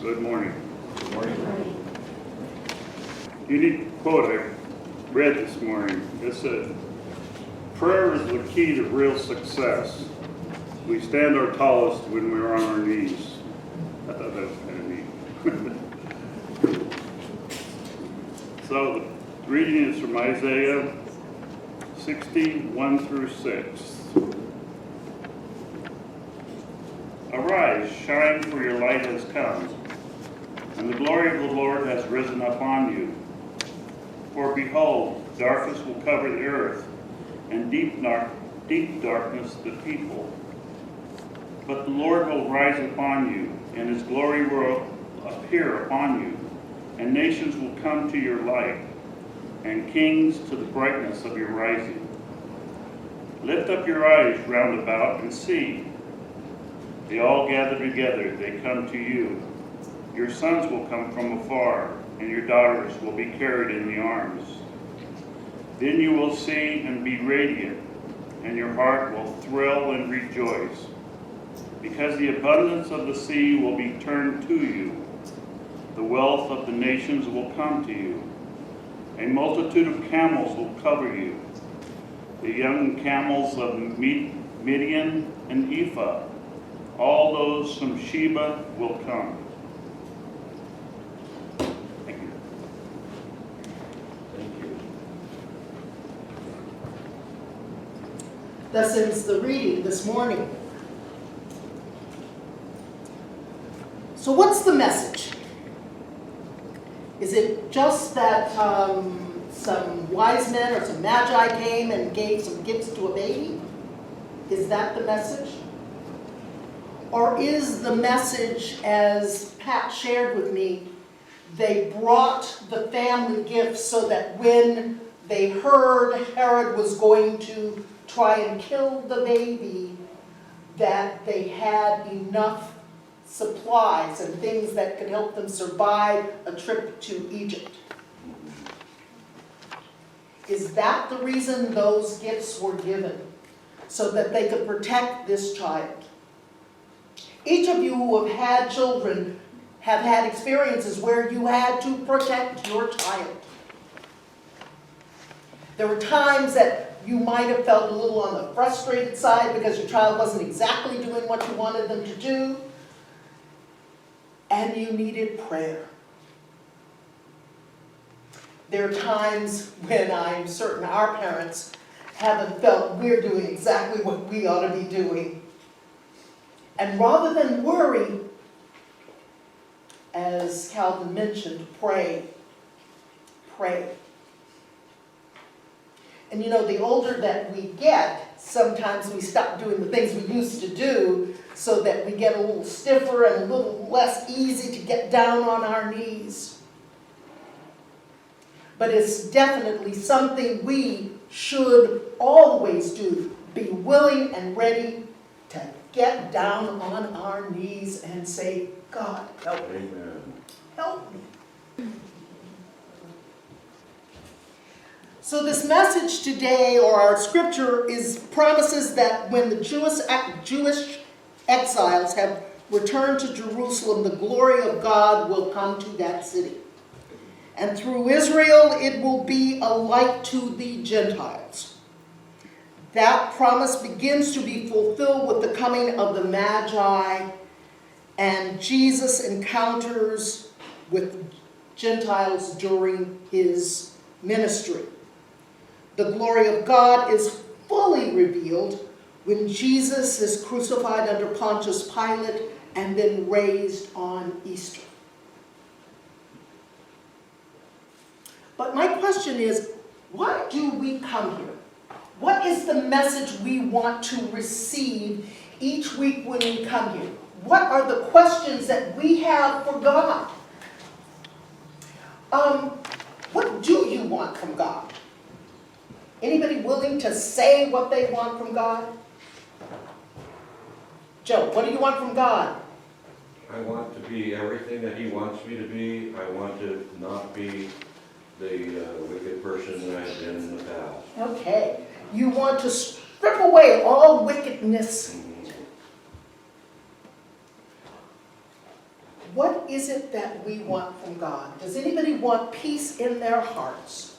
Good morning. Good morning. Unique quote I read this morning. It said, prayer is the key to real success. We stand our tallest when we're on our knees. I thought that was kind of neat. So the reading is from Isaiah 60:1 through 6. Arise, shine, for your light has come, and the glory of the Lord has risen upon you. For behold, darkness will cover the earth, and deep darkness the people. But the Lord will rise upon you, and his glory will appear upon you, and nations will come to your light, and kings to the brightness of your rising. Lift up your eyes round about and see. They all gather together, they come to you. Your sons will come from afar, and your daughters will be carried in the arms. Then you will see and be radiant, and your heart will thrill and rejoice, because the abundance of the sea will be turned to you. The wealth of the nations will come to you. A multitude of camels will cover you. The young camels of Midian and Ephah, all those from Sheba will come. Thank you. Thank you. Thus ends the reading this morning. So what's the message? Is it just that some wise men or some magi came and gave some gifts to a baby? Is that the message? Or is the message, as Pat shared with me, they brought the family gifts so that when they heard Herod was going to try and kill the baby, that they had enough supplies and things that could help them survive a trip to Egypt? Is that the reason those gifts were given? So that they could protect this child? Each of you who have had children have had experiences where you had to protect your child. There were times that you might have felt a little on the frustrated side because your child wasn't exactly doing what you wanted them to do, and you needed prayer. There are times when I'm certain our parents haven't felt we're doing exactly what we ought to be doing. And rather than worry, as Calvin mentioned, pray. Pray. And you know, the older that we get, sometimes we stop doing the things we used to do so that we get a little stiffer and a little less easy to get down on our knees. But it's definitely something we should always do. Be willing and ready to get down on our knees and say, God, help me. Amen. Help me. So this message today, or our scripture, promises that when the Jewish exiles have returned to Jerusalem, the glory of God will come to that city. And through Israel, it will be a light to the Gentiles. That promise begins to be fulfilled with the coming of the Magi and Jesus' encounters with Gentiles during his ministry. The glory of God is fully revealed when Jesus is crucified under Pontius Pilate and then raised on Easter. But my question is, why do we come here? What is the message we want to receive each week when we come here? What are the questions that we have for God? What do you want from God? Anybody willing to say what they want from God? Joe, what do you want from God? I want to be everything that he wants me to be. I want to not be the wicked person that I've been in the past. Okay. You want to strip away all wickedness. What what is it that we want from God? Does anybody want peace in their hearts?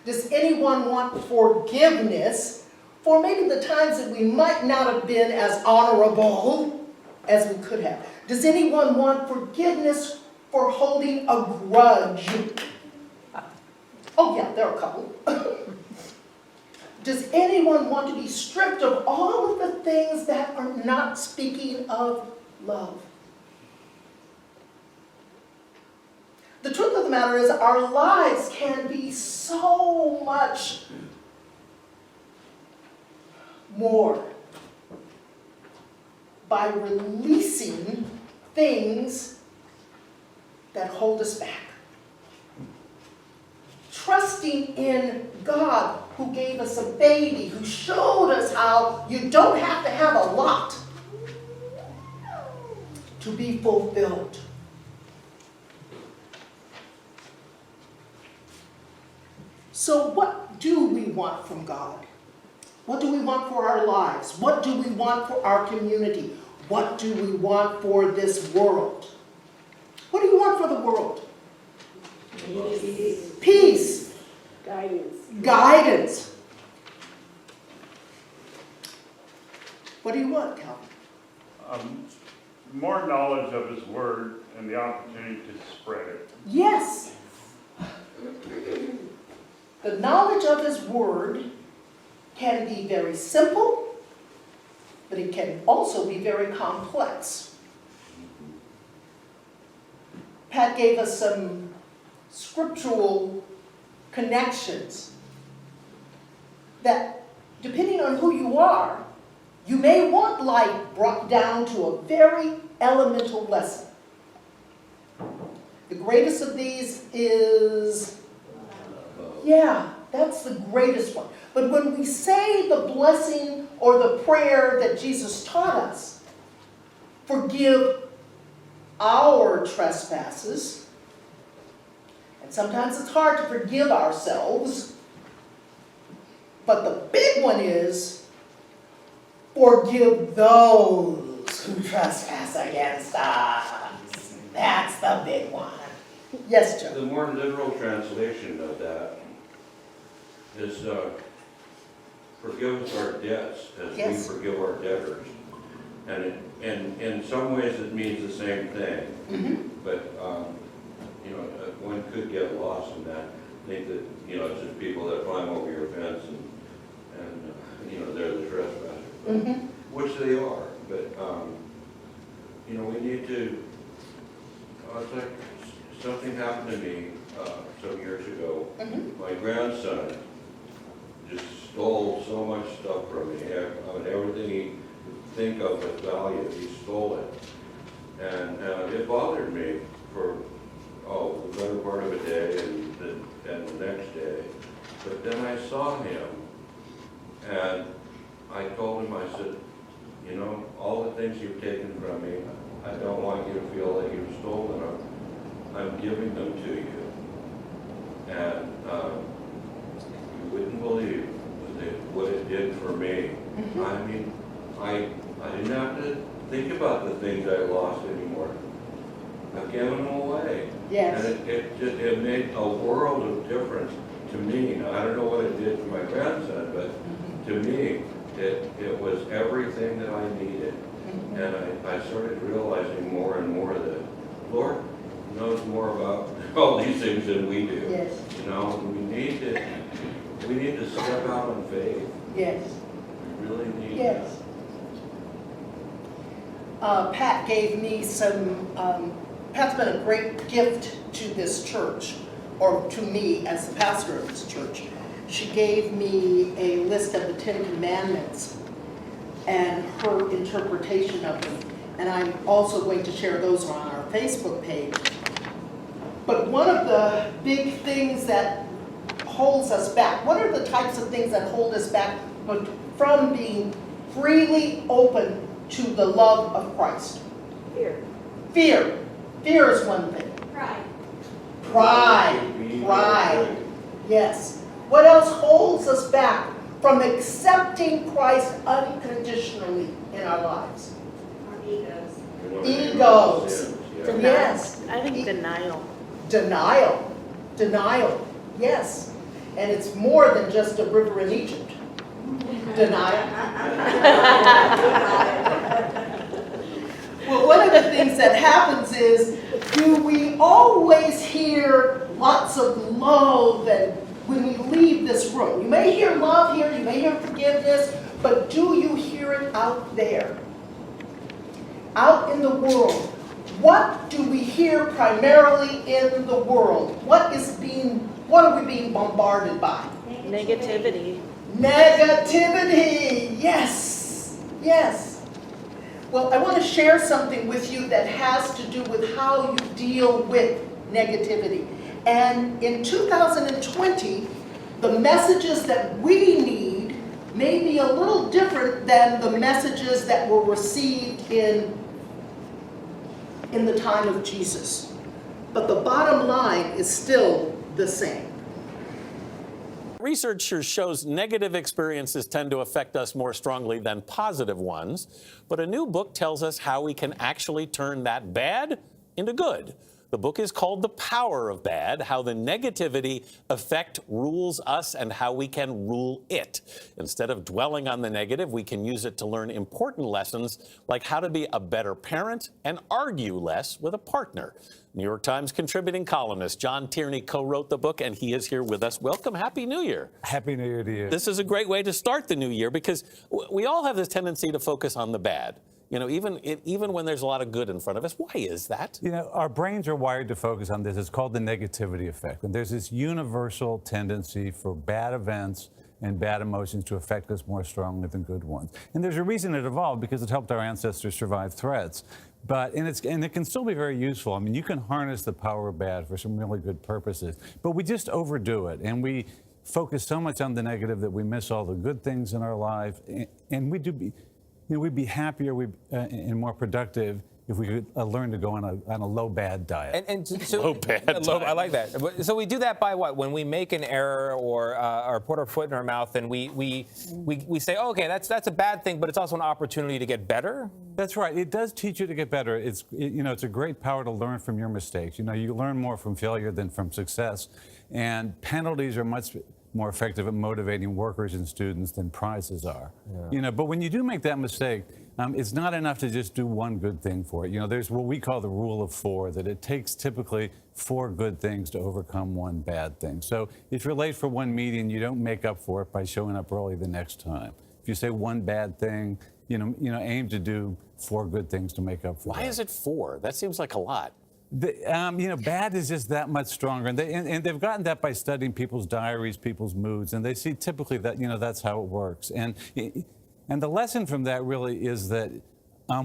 Does anyone want forgiveness for maybe the times that we might not have been as honorable as we could have? Does anyone want forgiveness for holding a grudge? Oh yeah, there are a couple. Does anyone want to be stripped of all of the things that are not speaking of love? The truth of the matter is our lives can be so much more by releasing things that hold us back. Trusting in God who gave us a baby, who showed us how you don't have to have a lot to be fulfilled. So what do we want from God? What do we want for our lives? What do we want for our community? What do we want for this world? What do you want for the world? Peace. Guidance. What do you want, Calvin? More knowledge of His Word and the opportunity to spread it. Yes. The knowledge of His Word can be very simple, but it can also be very complex. Pat gave us some scriptural connections that, depending on who you are, you may want life brought down to a very elemental lesson. The greatest of these is, yeah, that's the greatest one. But when we say the blessing or the prayer that Jesus taught us, forgive our trespasses, and sometimes it's hard to forgive ourselves, but the big one is, forgive those who trespass against us. That's the big one. Yes, Joe? The more literal translation of that is forgive us our debts as Yes. we forgive our debtors. And in some ways it means the same thing. Mm-hmm. But, one could get lost in that. Think that, it's just people that climb over your fence and they're the trespassers. Mm-hmm. Which they are. But, we need to, it's like something happened to me some years ago. Mm-hmm. My grandson just stole so much stuff from me. Everything he could think of with value, he stole it. And it bothered me for, the better part of a day and the next day. But then I saw him, and I told him, I said, all the things you've taken from me, I don't want you to feel that you've stolen them. I'm giving them to you. And you wouldn't believe what it did for me. Mm-hmm. I mean, I didn't have to think about the things I lost anymore. I've given them away. Yes. And it made a world of difference to me. Now, I don't know what it did to my grandson, but to me, it was everything that I needed. Mm-hmm. And I started realizing more and more that Lord knows more about all these things than we do. Yes. We need to step out in faith. Yes. We really need Yes. Pat gave me some, Pat's been a great gift to this church, or to me as the pastor of this church. She gave me a list of the 10 Commandments and her interpretation of them. And I'm also going to share those on our Facebook page. But one of the big things that holds us back, what are the types of things that hold us back from being freely open to the love of Christ? Fear. Fear. Fear is one thing. Pride. Pride. Yes. What else holds us back from accepting Christ unconditionally in our lives? Our egos. Egos. Egos. Yes. I think denial. Denial, yes. And it's more than just a river in Egypt. Denial. Well, one of the things that happens is, do we always hear lots of love and when we leave this room? You may hear love here, you may hear forgiveness, but do you hear it out there? Out in the world. What do we hear primarily in the world? What are we being bombarded by? Negativity. Negativity, yes, yes. Well, I want to share something with you that has to do with how you deal with negativity. And in 2020, the messages that we need may be a little different than the messages that were received in the time of Jesus. But the bottom line is still the same. Research shows negative experiences tend to affect us more strongly than positive ones, but a new book tells us how we can actually turn that bad into good. The book is called The Power of Bad, How the Negativity Effect Rules Us and How We Can Rule It. Instead of dwelling on the negative, we can use it to learn important lessons like how to be a better parent and argue less with a partner. New York Times contributing columnist John Tierney co-wrote the book, and he is here with us. Welcome. Happy New Year. Happy New Year to you. This is a great way to start the new year because we all have this tendency to focus on the bad. You know, even when there's a lot of good in front of us. Why is that? You know, our brains are wired to focus on this. It's called the negativity effect. And there's this universal tendency for bad events and bad emotions to affect us more strongly than good ones. And there's a reason it evolved, because it helped our ancestors survive threats. And it can still be very useful. I mean, you can harness the power of bad for some really good purposes, but we just overdo it. And we focus so much on the negative that we miss all the good things in our life. And we'd be happier and more productive if we could learn to go on a low bad diet. So, low bad diet. I like that. So we do that by what? When we make an error or put our foot in our mouth, and we say, oh, okay, that's a bad thing, but it's also an opportunity to get better. That's right. It does teach you to get better. It's a great power to learn from your mistakes. You know, you learn more from failure than from success, and penalties are much more effective at motivating workers and students than prizes are. Yeah. You know, but when you do make that mistake, it's not enough to just do one good thing for it. You know, there's what we call the rule of 4, that it takes typically 4 good things to overcome one bad thing. So if you're late for one meeting, you don't make up for it by showing up early the next time. If you say one bad thing, aim to do 4 good things to make up for it. Why is it 4? That seems like a lot. Bad is just that much stronger, and they've gotten that by studying people's diaries, people's moods, and they see typically that that's how it works. And the lesson from that really is that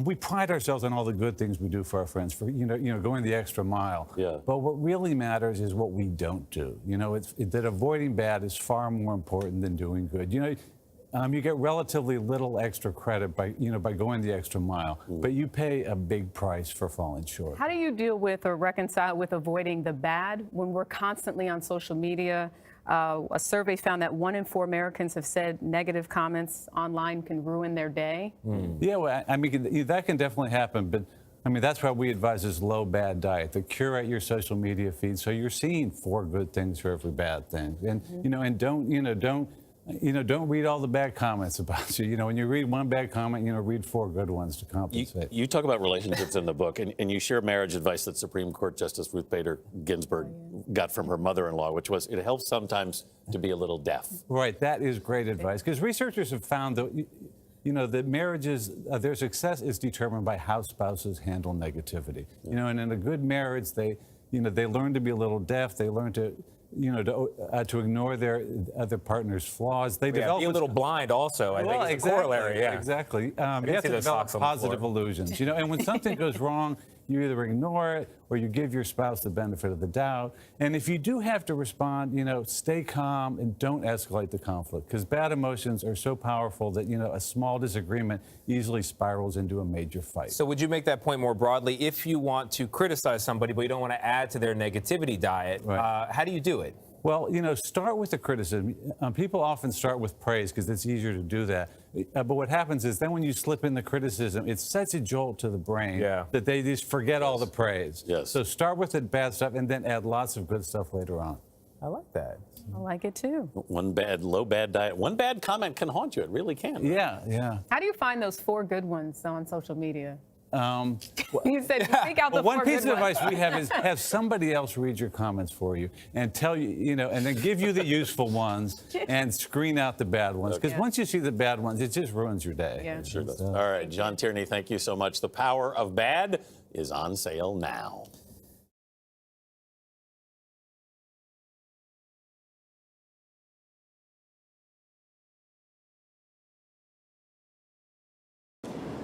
we pride ourselves on all the good things we do for our friends, for going the extra mile. Yeah. But what really matters is what we don't do. You know, that avoiding bad is far more important than doing good. You know. You get relatively little extra credit by going the extra mile, but you pay a big price for falling short. How do you deal with or reconcile with avoiding the bad when we're constantly on social media? A survey found that 1 in 4 Americans have said negative comments online can ruin their day. Yeah, well, I mean, that can definitely happen, but I mean, that's why we advise this low bad diet, to curate your social media feed so you're seeing 4 good things for every bad thing. And, and don't read all the bad comments about you. You know, when you read one bad comment, read 4 good ones to compensate. You talk about relationships in the book, and you share marriage advice that Supreme Court Justice Ruth Bader Ginsburg got from her mother-in-law, which was, it helps sometimes to be a little deaf. Right, that is great advice, because researchers have found that, that marriages, their success is determined by how spouses handle negativity. You know, and in a good marriage, they learn to be a little deaf, they learn to to ignore their other partner's flaws. They develop be a little blind also. I think it's a corollary. Yeah, exactly. You have to develop positive illusions. And when something goes wrong, you either ignore it or you give your spouse the benefit of the doubt. And if you do have to respond, stay calm and don't escalate the conflict, because bad emotions are so powerful that a small disagreement easily spirals into a major fight. So would you make that point more broadly? If you want to criticize somebody but you don't want to add to their negativity diet, right, how do you do it? Well, you know, start with the criticism. People often start with praise because it's easier to do that. But what happens is then when you slip in the criticism, it's such a jolt to the brain that they just forget all the praise. Yes. So start with the bad stuff and then add lots of good stuff later on. I like that. I like it too. One bad comment can haunt you. It really can. Yeah, yeah. How do you find those 4 good ones on social media? Well, You said think out the one 4 piece good of ones. advice we have is have somebody else read your comments for you and tell you, you know, and then give you the useful ones and screen out the bad ones. Because once you see the bad ones, it just ruins your day. Yeah. Sure does. All right, John Tierney, thank you so much. The Power of Bad is on sale now.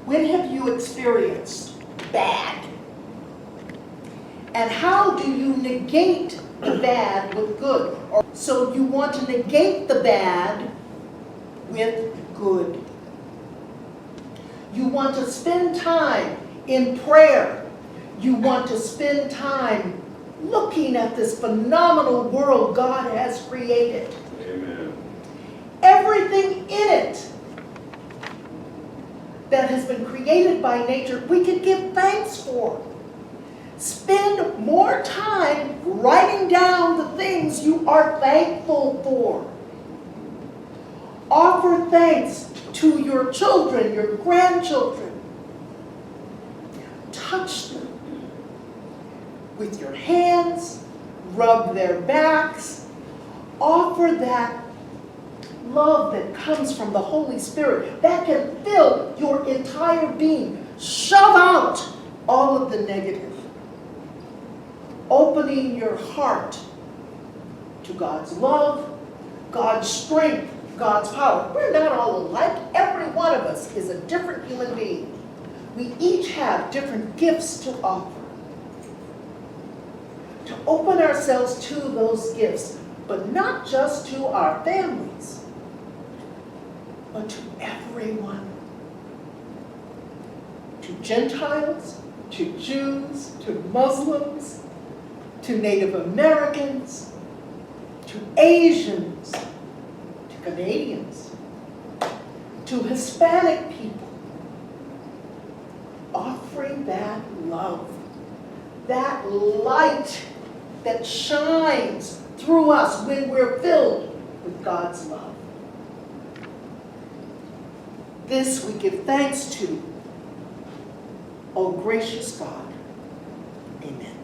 When have you experienced bad? And how do you negate the bad with good? So you want to negate the bad with good. You want to spend time in prayer. You want to spend time looking at this phenomenal world God has created. Amen. Everything in it that has been created by nature, we can give thanks for. Spend more time writing down the things you are thankful for. Offer thanks to your children, your grandchildren. Touch them with your hands, rub their backs. Offer that love that comes from the Holy Spirit that can fill your entire being. Shove out all of the negative. Opening your heart to God's love, God's strength, God's power. We're not all alike. Every one of us is a different human being. We each have different gifts to offer. To open ourselves to those gifts, but not just to our families, but to everyone. To Gentiles, to Jews, to Muslims, to Native Americans, to Asians, to Canadians, to Hispanic people. Offering that love, that light that shines through us when we're filled with God's love. This we give thanks to, O gracious God. Amen.